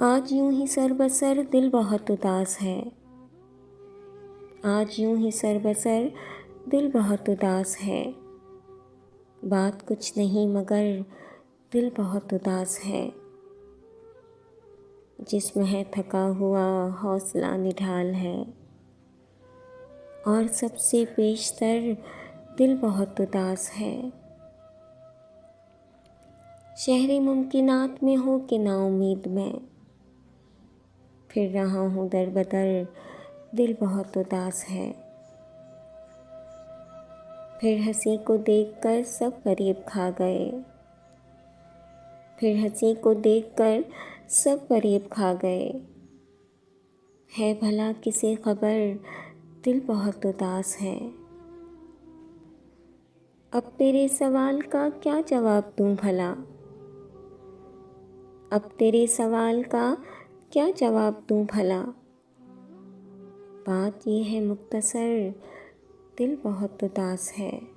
आज यूं ही सर बसर दिल बहुत उदास है। आज यूं ही सर बसर दिल बहुत उदास है। बात कुछ नहीं मगर दिल बहुत उदास है। जिस्म है थका हुआ हौसला निढाल है। और सबसे पेशतर दिल बहुत उदास है। शहरे मुमकिनात में हो कि ना उम्मीद में फिर रहा हूँ दर बदर दिल बहुत उदास है। फिर हंसी को देखकर सब करीब खा गए। फिर हंसी को देखकर सब करीब खा गए। है भला किसे खबर दिल बहुत उदास है। अब तेरे सवाल का क्या जवाब दूँ भला। अब तेरे सवाल का क्या जवाब दूँ भला। बात ये है मुख्तसर दिल बहुत उदास है।